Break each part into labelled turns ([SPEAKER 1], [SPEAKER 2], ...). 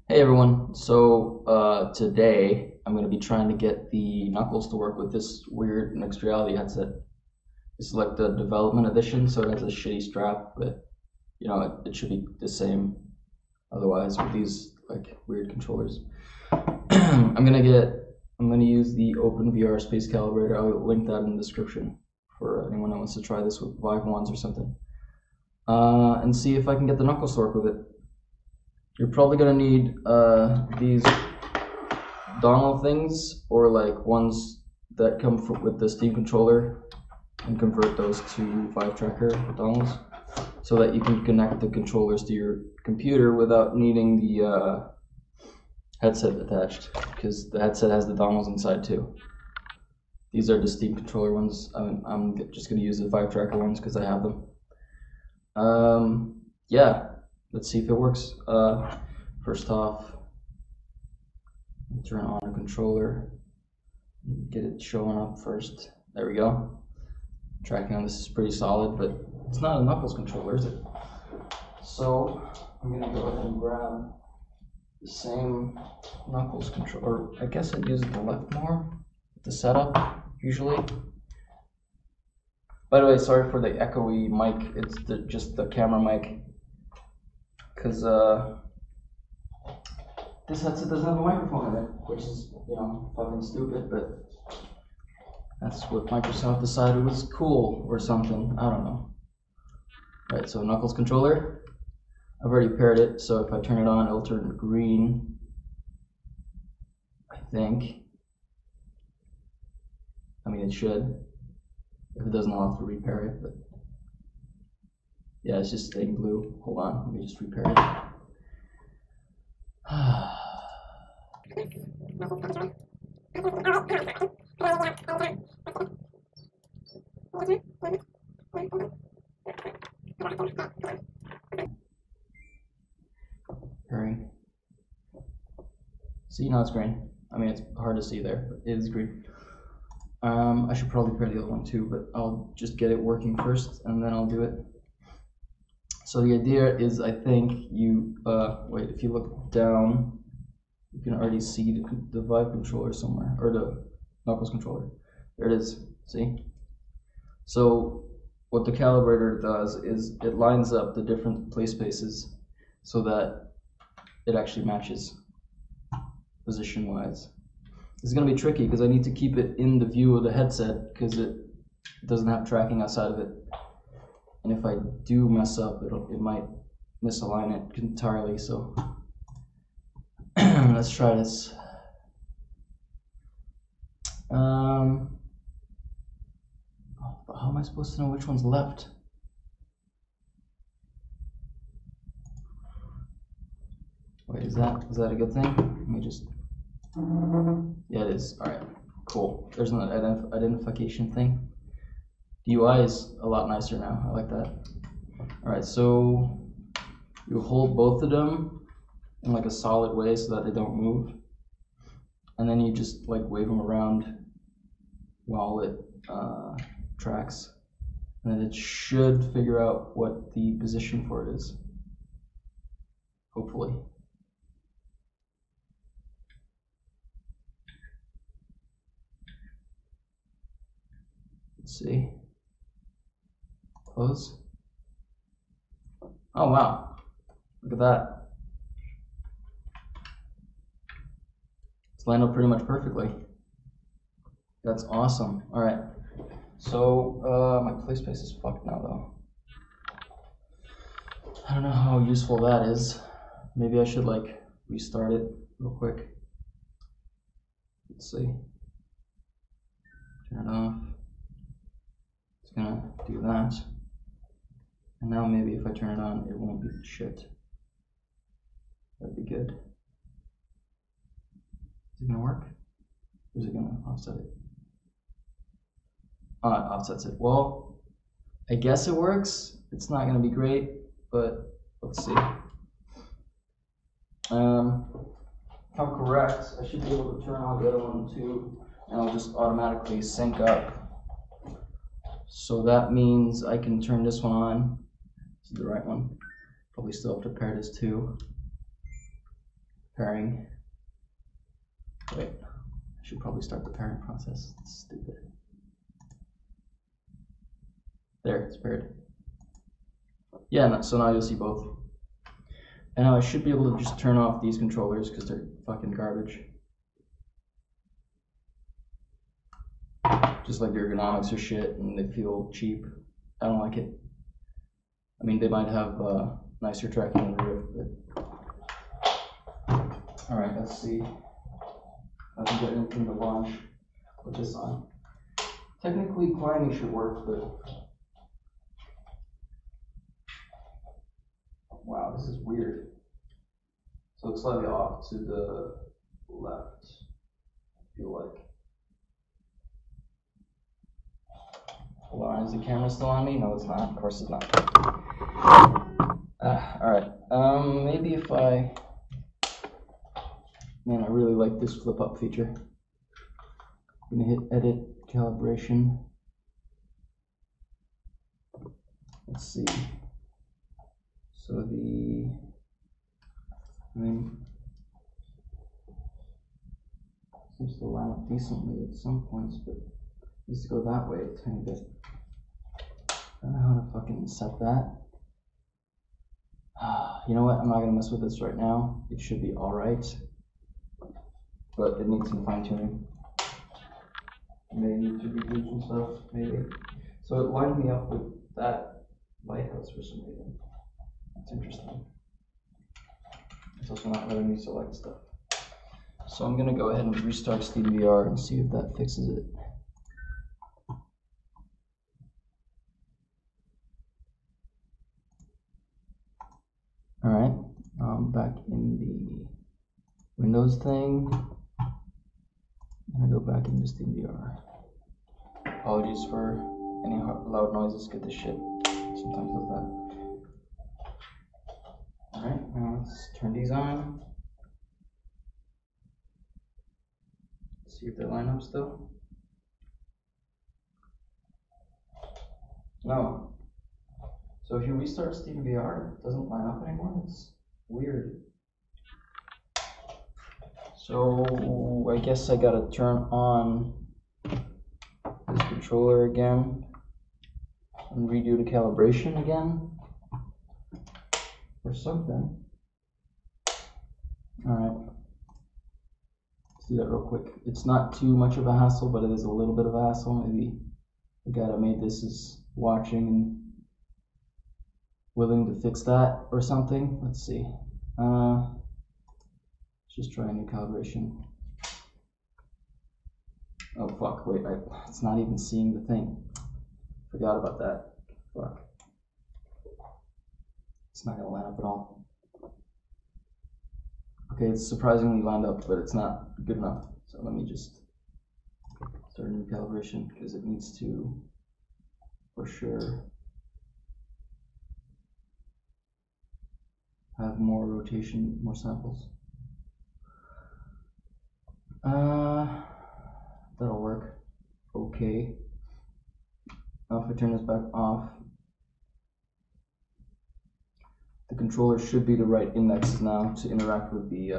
[SPEAKER 1] Hey everyone, so today I'm going to be trying to get the Knuckles to work with this weird mixed reality headset. This is like the development edition, so it has a shitty strap, but you know, it should be the same otherwise with these like weird controllers. I'm gonna use the OpenVR space calibrator. I'll link that in the description for anyone that wants to try this with Vive ones or something. And see if I can get the Knuckles to work with it. You're probably gonna need these dongle things, or like ones that come with the Steam controller, and convert those to Vive tracker dongles, so that you can connect the controllers to your computer without needing the headset attached, because the headset has the dongles inside too. These are the Steam controller ones. I'm just gonna use the Vive tracker ones because I have them. Yeah. Let's see if it works. First off, turn on a controller, get it showing up first. There we go. Tracking on this is pretty solid, but it's not a Knuckles controller, is it? So I'm gonna go ahead and grab the same Knuckles controller. I guess I'd use the left more, the setup, usually. By the way, sorry for the echoey mic, it's just the camera mic. Because this headset doesn't have a microphone in it, which is, you know, fucking stupid, but that's what Microsoft decided was cool or something. I don't know. Right, so Knuckles controller. I've already paired it, so if I turn it on, it'll turn green, I think. I mean, it should. If it doesn't, I'll have to repair it, but yeah, it's just staying blue. Hold on, let me just repair it. Pairing. See, now it's green. I mean, it's hard to see there, but it is green. I should probably pair the other one too, but I'll just get it working first, and then I'll do it. So the idea is, I think you, wait, if you look down, you can already see the Vive controller somewhere, or the Knuckles controller. There it is, see? So what the calibrator does is it lines up the different play spaces so that it actually matches position-wise. This is going to be tricky because I need to keep it in the view of the headset because it doesn't have tracking outside of it. And if I do mess up, it might misalign it entirely, so let's try this. How am I supposed to know which one's left? Wait, is that a good thing? Let me just, yeah, it is. All right, cool. There's an identification thing. The UI is a lot nicer now. I like that. All right, so you hold both of them in like a solid way so that they don't move, and then you just like wave them around while it tracks, and then it should figure out what the position for it is. Hopefully. Let's see. Close. Oh wow, look at that. It's lined up pretty much perfectly. That's awesome. All right, so my play space is fucked now though. I don't know how useful that is. Maybe I should like restart it real quick. Let's see. Turn it off. It's gonna do that. And now maybe if I turn it on, it won't be shit. That'd be good. Is it gonna work? Or is it gonna offset it? Oh, it offsets it. Well, I guess it works. It's not gonna be great, but let's see. If I'm correct, I should be able to turn on the other one too, and it'll just automatically sync up. So that means I can turn this one on. This is the right one. Probably still have to pair this too. Pairing. Wait, I should probably start the pairing process. It's stupid. There, it's paired. Yeah, so now you'll see both. And now I should be able to just turn off these controllers because they're fucking garbage. Just like the ergonomics are shit and they feel cheap. I don't like it. I mean, they might have nicer tracking on the Rift, but... Alright, let's see. I can get anything to launch with this on. Technically, Climbey should work, but... Wow, this is weird. So it's slightly off to the left, I feel like. Hold on, is the camera still on me? No, it's not. Of course it's not. Alright, maybe if I... Man, I really like this flip up feature. I'm gonna hit edit, calibration. Let's see. So seems to line up decently at some points, but it needs to go that way a tiny bit. I don't know how to fucking set that. You know what? I'm not gonna mess with this right now. It should be alright. But it needs some fine tuning. May need to redo some stuff, maybe. So it lined me up with that lighthouse for some reason. That's interesting. It's also not letting me select stuff. So I'm gonna go ahead and restart SteamVR and see if that fixes it. Alright, I'm back in the Windows thing. I'm gonna go back into SteamVR. Apologies for any loud noises, get this shit. Sometimes does that. Alright, now let's turn these on. See if they line up still. No. So if you restart SteamVR, it doesn't line up anymore. It's weird. So I guess I gotta turn on this controller again and redo the calibration again or something. Alright. Let's do that real quick. It's not too much of a hassle, but it is a little bit of a hassle. Maybe the guy that made this is watching and willing to fix that or something. Let's see. Let's just try a new calibration. Oh fuck, wait, it's not even seeing the thing. Forgot about that. Fuck. It's not gonna line up at all. Okay, it's surprisingly lined up, but it's not good enough. So let me just start a new calibration because it needs to, for sure, have more rotation, more samples. That'll work. Okay. Now if I turn this back off, the controller should be the right indexes now to interact with the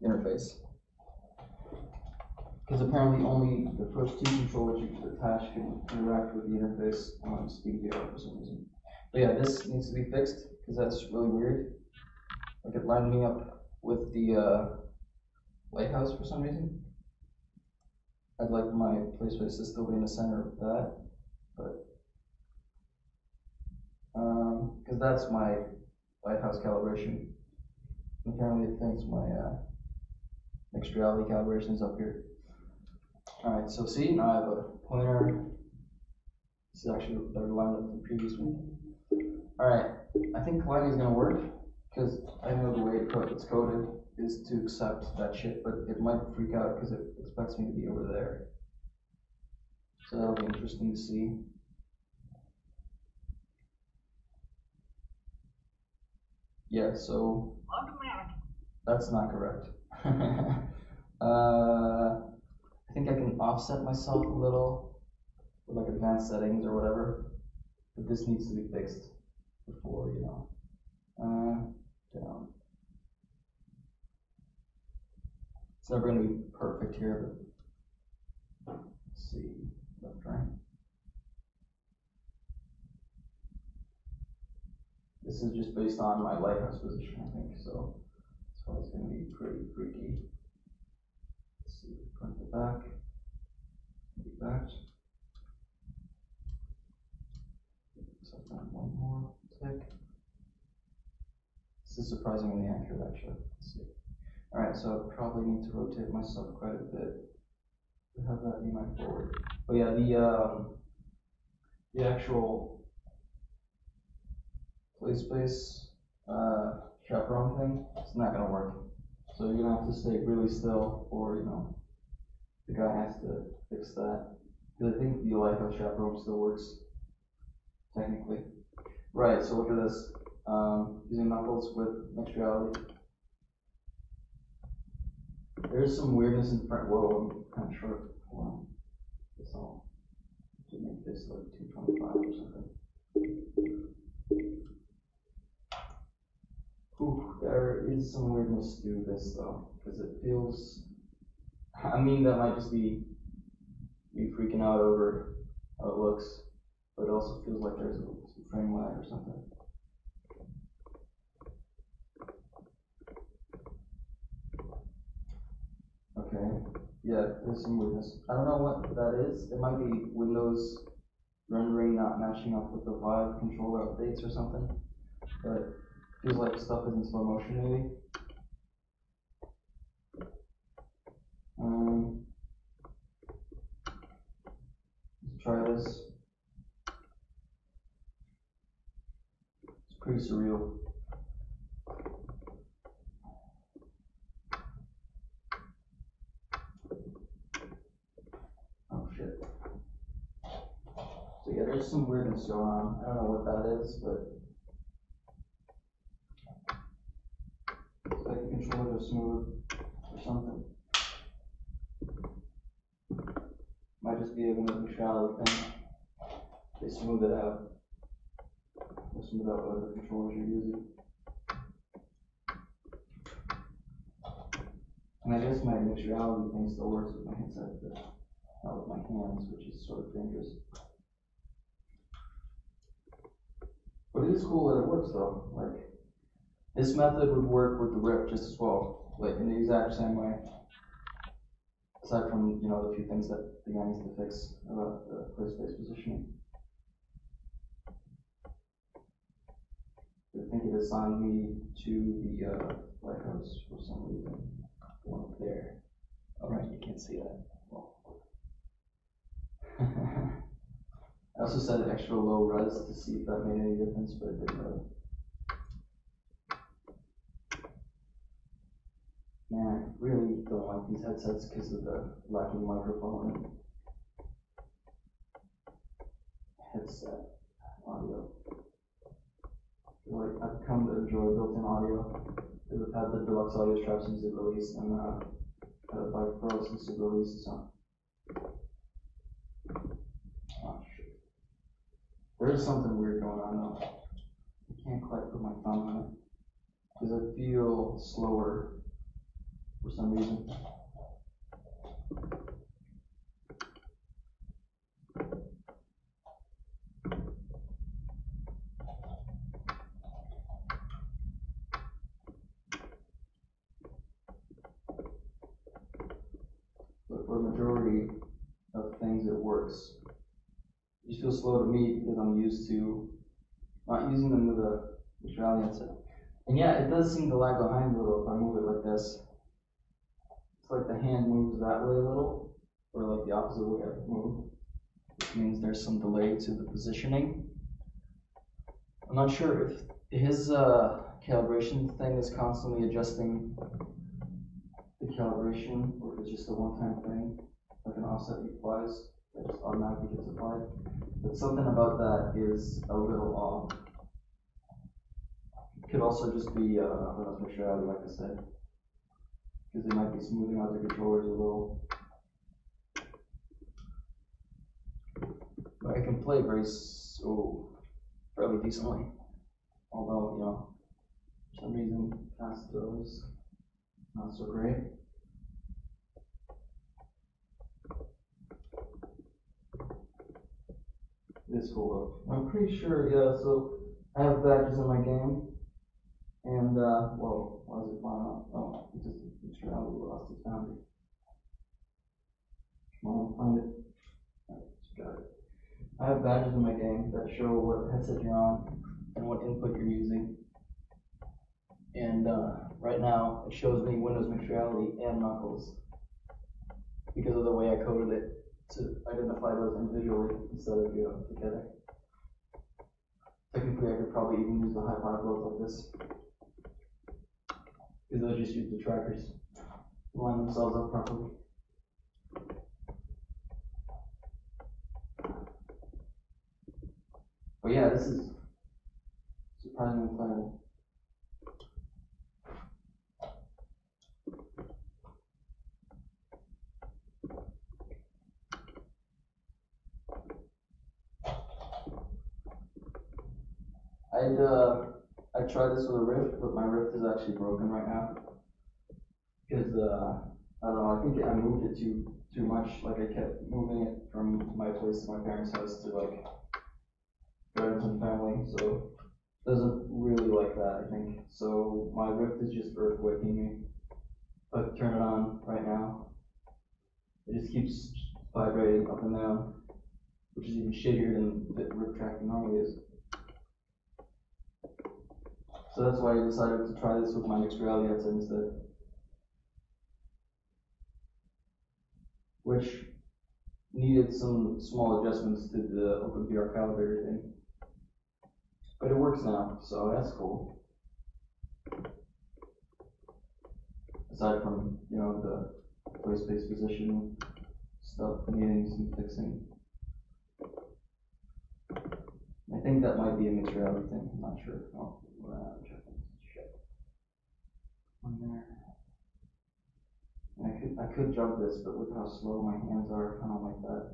[SPEAKER 1] interface. Because apparently only the first two controllers you can attach can interact with the interface on SteamVR for some reason. But yeah, this needs to be fixed because that's really weird. Like it lined me up with the lighthouse for some reason. I'd like my play space to still be in the center of that, but because that's my lighthouse calibration. Apparently it thinks my mixed reality calibration is up here. Alright, so see, now I have a pointer. This is actually better lined up than the previous one. Alright, I think Climbey is going to work, because I know the way it's coded is to accept that shit, but it might freak out because it expects me to be over there. So that'll be interesting to see. Yeah, so that's not correct. I think I can offset myself a little with like advanced settings or whatever, but this needs to be fixed before, you know. Down. It's never going to be perfect here, but let's see, left, right. This is just based on my lighthouse position, I think, so that's why it's going to be pretty freaky. Let's see, front to back, back. So I've done one more tick. This is surprisingly accurate, actually. Let's see. All right, so I probably need to rotate myself quite a bit to have that be my forward. But yeah, the actual play space chaperone thing, it's not gonna work. So you're gonna have to stay really still, or the guy has to fix that. Because I think the lighthouse chaperone still works technically. Right. So look at this. Using Knuckles with mixed reality. There's some weirdness in front. Whoa, I'm kind of short. Hold on. This all should make this like 225 or something. Ooh, there is some weirdness to this though, because it feels. I mean, that might just be me freaking out over how it looks, but it also feels like there's some frame lag or something. Okay, yeah, there's some weirdness. I don't know what that is. It might be Windows rendering not matching up with the Vive controller updates or something, but it feels like stuff is in slow motion maybe. Let's try this. It's pretty surreal. Oh shit. So yeah, there's some weirdness going on. I don't know what that is, but it's like the controllers are smooth or something. Might just be a neutrality thing. They smooth it out. They smooth out whatever controllers you're using. And I guess my mixed reality thing still works with my headset, but not with my hands, which is sort of dangerous. But it is cool that it works though. Like, this method would work with the Rift just as well, like in the exact same way. Aside from, the few things that the guy needs to fix about the play space positioning. I think it assigned me to the lighthouse for some reason. The one up there. Alright, you can't see that. Well. I also set extra low res to see if that made any difference, but it didn't really. Man, I really don't like these headsets because of the lacking microphone and headset audio. I feel like I've come to enjoy built-in audio because I've had the deluxe audio strap since it released, and I've had a Vive Pro since it released. So, oh shit, there is something weird going on though. I can't quite put my thumb on it because I feel slower. For some reason. But for the majority of things it works. It just feels slow to me because I'm used to not using them with a neutrality headset. And yeah, it does seem to lag behind a little if I move it like this. It's like the hand moves that way a little, or like the opposite way I move, which means there's some delay to the positioning. I'm not sure if his calibration thing is constantly adjusting the calibration, or if it's just a one-time thing, like an offset he applies that just automatically gets applied. But something about that is a little off. It could also just be neutrality, like I said. Because they might be smoothing out the controllers a little. But I can play fairly decently. Although, for some reason, fast throws not so great. This cool though. I'm pretty sure, yeah, so I have badges in my game, and, whoa, why is it flying off? Oh, it's just externally lost its boundary. Come on, find it. Got it. I have badges in my game that show what headset you're on and what input you're using. And right now, it shows me Windows Mixed Reality and Knuckles because of the way I coded it to identify those individually instead of together. Technically, I could probably even use the high power uploads like this because those just use the trackers to line themselves up properly. But yeah, this is surprisingly playable. I tried this with a Rift, but my Rift is actually broken right now because I don't know. I think I moved it too much. Like I kept moving it from my place to my parents' house to like friends and family, so it doesn't really like that. I think so. My Rift is just earthquaking me. If I turn it on right now, it just keeps vibrating up and down, which is even shittier than the Rift tracking normally is. So that's why I decided to try this with my mixed reality headset instead. Which needed some small adjustments to the OpenVR calibrator thing. But it works now, so that's cool. Aside from, the place-based position stuff needing some fixing. I think that might be a mixed reality thing, I'm not sure. Oh, check shit. On there. I could jump this, but look how slow my hands are. I don't like that.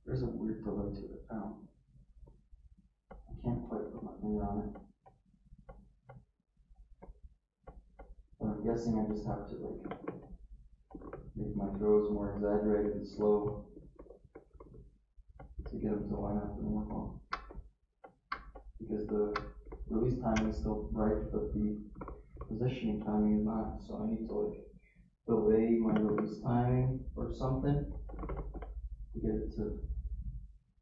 [SPEAKER 1] There's a weird delay to it. Oh. I can't quite put my finger on it. But I'm guessing I just have to make my throws more exaggerated and slow to get them to line up and work well. Because the release timing is still right, but the positioning timing is not. So I need to delay my release timing or something to get it to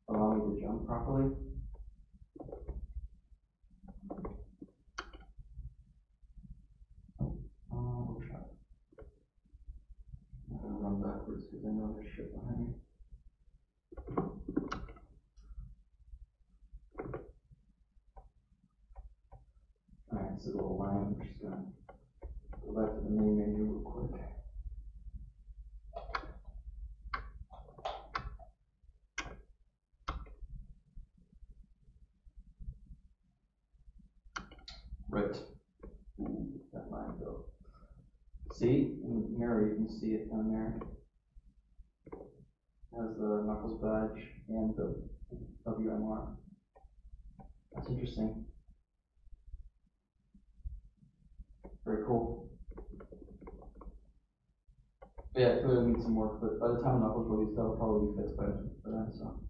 [SPEAKER 1] allow me to jump properly. We'll try. I'm gonna run backwards because I know there's shit behind me. Alright, it's a little line. I'm just gonna go back to the main menu real quick. Right. Ooh, that line though. See? In the mirror, you can see it down there. It has the Knuckles badge and the WMR. That's interesting. Very cool. But yeah, it really needs some work, but by the time Knuckles released, that'll probably be fixed by then, so.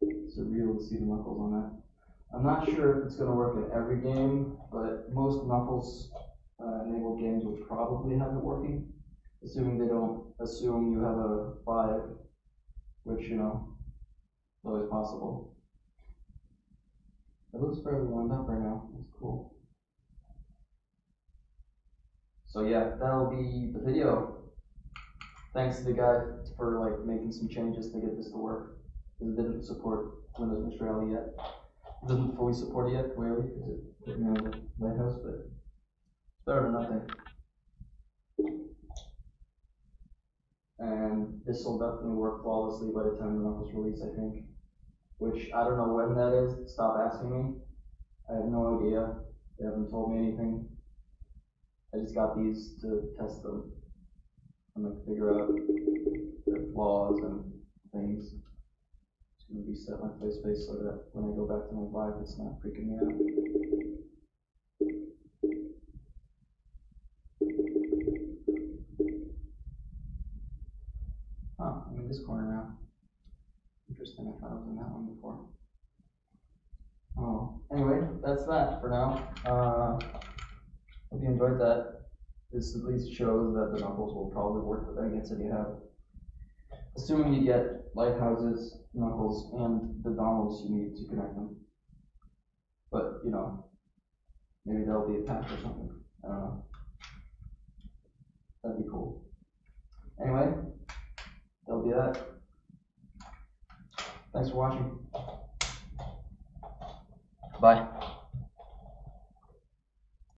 [SPEAKER 1] It's surreal to see the Knuckles on that. I'm not sure if it's going to work in every game, but most Knuckles enabled games will probably have it working, assuming they don't assume you have a vive, which, is always possible. It looks fairly lined up right now. That's cool. So yeah, that'll be the video. Thanks to the guy for making some changes to get this to work. Because it didn't support Windows Mixed Reality yet. It doesn't fully support it yet, clearly, because it didn't have the lighthouse, but it's better than nothing. And this will definitely work flawlessly by the time the Knuckles release, I think. Which, I don't know when that is. Stop asking me. I have no idea. They haven't told me anything. I just got these to test them and figure out their flaws and things. It's going to reset my play space so that when I go back to my Vive, it's not freaking me out. Oh, I'm in this corner now. Interesting, I thought I was in that one before. Oh, anyway, that's that for now. Hope you enjoyed that. This at least shows that the Knuckles will probably work with any headset you have. Assuming you get lighthouses, Knuckles, and the dongles you need to connect them. But, you know, maybe there'll be a patch or something. I don't know. That'd be cool. Anyway, that'll be that. Thanks for watching. Bye.